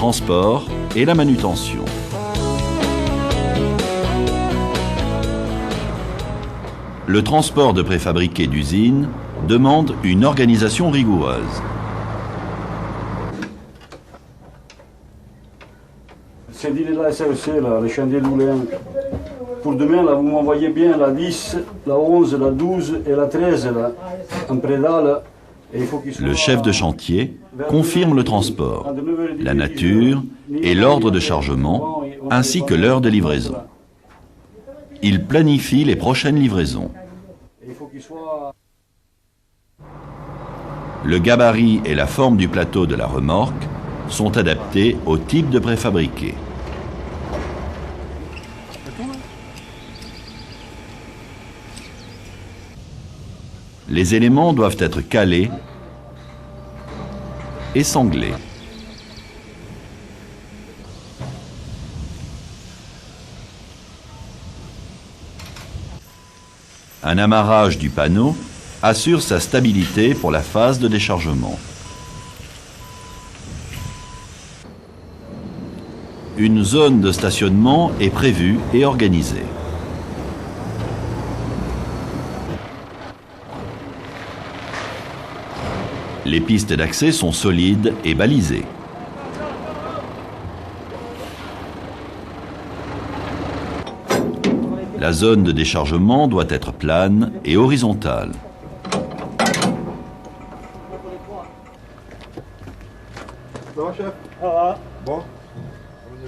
transport et la manutention. Le transport de préfabriqués d'usine demande une organisation rigoureuse. C'est dit la SRC, là, le chantier de Louléen. Pour demain, là, vous m'envoyez bien la 10, la 11, la 12 et la 13, là, en prédale. Le chef de chantier confirme le transport, la nature et l'ordre de chargement, ainsi que l'heure de livraison. Il planifie les prochaines livraisons. Le gabarit et la forme du plateau de la remorque sont adaptés au type de préfabriqué. Les éléments doivent être calés et sanglés. Un amarrage du panneau assure sa stabilité pour la phase de déchargement. Une zone de stationnement est prévue et organisée. Les pistes d'accès sont solides et balisées. La zone de déchargement doit être plane et horizontale.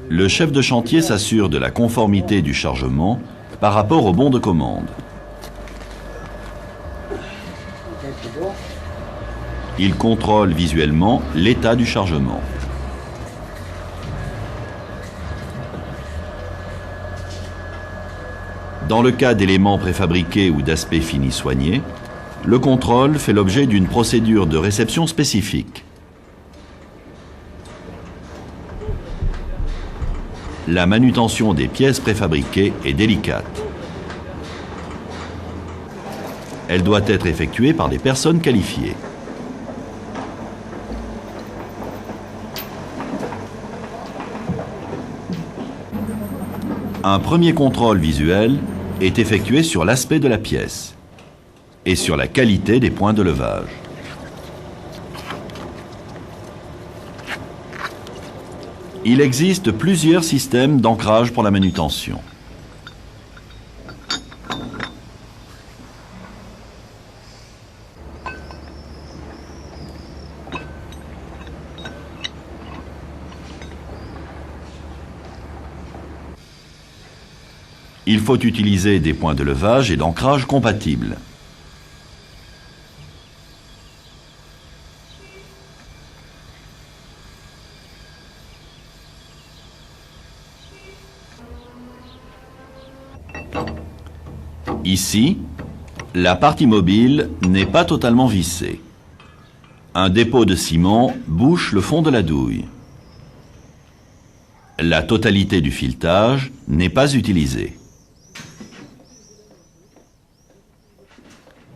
Le chef de chantier s'assure de la conformité du chargement par rapport au bon de commande. Il contrôle visuellement l'état du chargement. Dans le cas d'éléments préfabriqués ou d'aspects finis soignés, le contrôle fait l'objet d'une procédure de réception spécifique. La manutention des pièces préfabriquées est délicate. Elle doit être effectuée par des personnes qualifiées. Un premier contrôle visuel est effectué sur l'aspect de la pièce et sur la qualité des points de levage. Il existe plusieurs systèmes d'ancrage pour la manutention. Il faut utiliser des points de levage et d'ancrage compatibles. Ici, la partie mobile n'est pas totalement vissée. Un dépôt de ciment bouche le fond de la douille. La totalité du filetage n'est pas utilisée.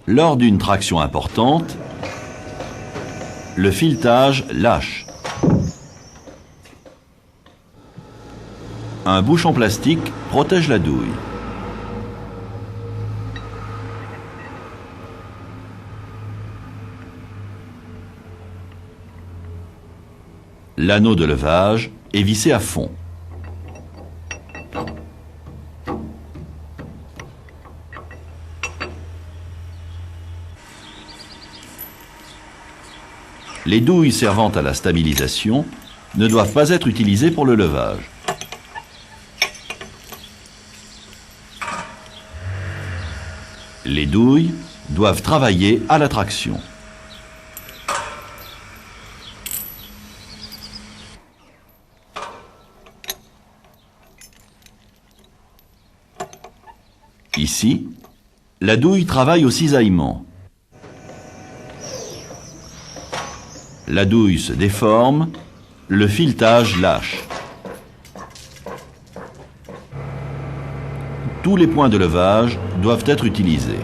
Lors d'une traction importante, le filetage lâche. Un bouchon plastique protège la douille. L'anneau de levage est vissé à fond. Les douilles servant à la stabilisation ne doivent pas être utilisées pour le levage. Les douilles doivent travailler à la traction. Ici, la douille travaille au cisaillement. La douille se déforme, le filetage lâche. Tous les points de levage doivent être utilisés.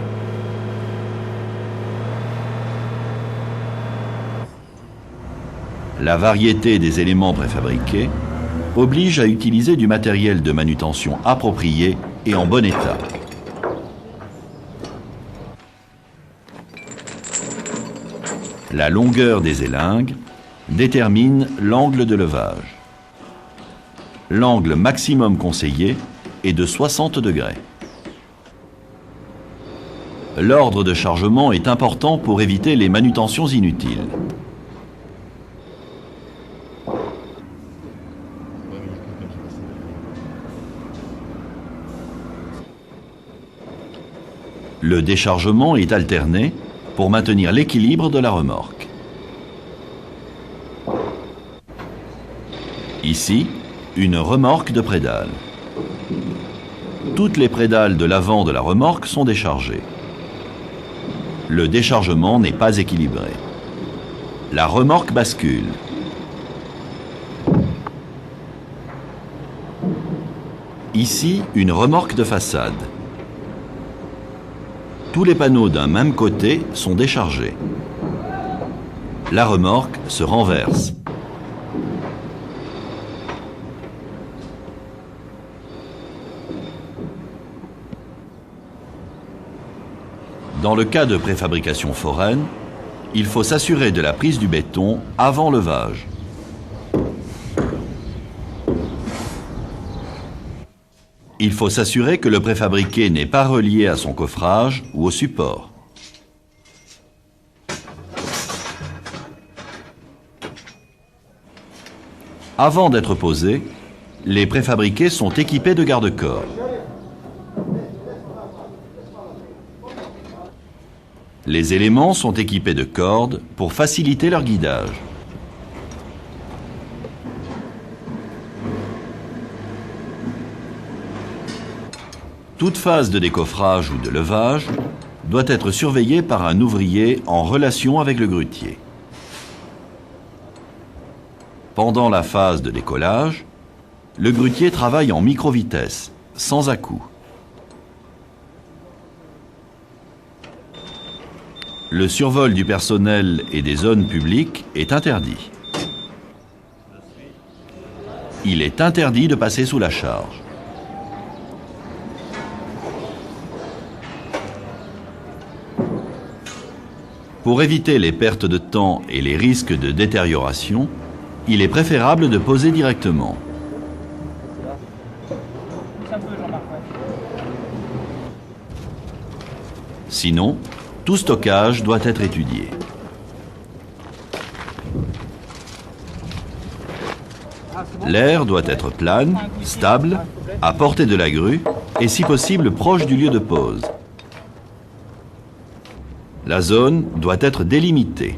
La variété des éléments préfabriqués oblige à utiliser du matériel de manutention approprié et en bon état. La longueur des élingues détermine l'angle de levage. L'angle maximum conseillé est de 60 degrés. L'ordre de chargement est important pour éviter les manutentions inutiles. Le déchargement est alterné pour maintenir l'équilibre de la remorque. Ici, une remorque de prédales. Toutes les prédales de l'avant de la remorque sont déchargées. Le déchargement n'est pas équilibré. La remorque bascule. Ici, une remorque de façade. Tous les panneaux d'un même côté sont déchargés. La remorque se renverse. Dans le cas de préfabrication foraine, il faut s'assurer de la prise du béton avant levage. Il faut s'assurer que le préfabriqué n'est pas relié à son coffrage ou au support. Avant d'être posés, les préfabriqués sont équipés de garde-corps. Les éléments sont équipés de cordes pour faciliter leur guidage. Toute phase de décoffrage ou de levage doit être surveillée par un ouvrier en relation avec le grutier. Pendant la phase de décollage, le grutier travaille en micro-vitesse, sans à-coups. Le survol du personnel et des zones publiques est interdit. Il est interdit de passer sous la charge. Pour éviter les pertes de temps et les risques de détérioration, il est préférable de poser directement. Sinon, tout stockage doit être étudié. L'air doit être plane, stable, à portée de la grue et si possible proche du lieu de pose. La zone doit être délimitée.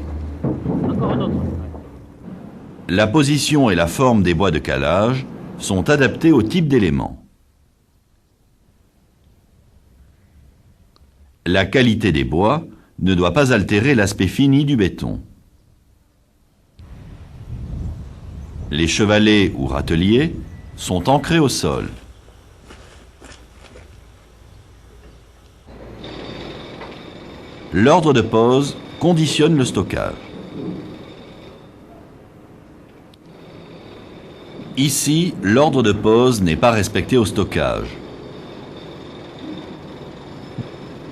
La position et la forme des bois de calage sont adaptés au type d'élément. La qualité des bois ne doit pas altérer l'aspect fini du béton. Les chevalets ou râteliers sont ancrés au sol. L'ordre de pose conditionne le stockage. Ici, l'ordre de pose n'est pas respecté au stockage.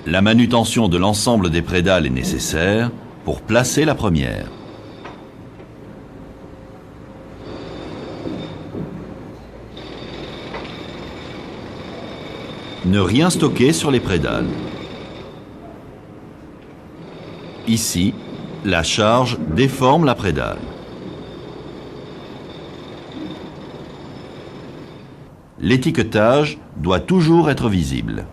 La manutention de l'ensemble des prédales est nécessaire pour placer la première. Ne rien stocker sur les prédales. Ici, la charge déforme la prédale. L'étiquetage doit toujours être visible.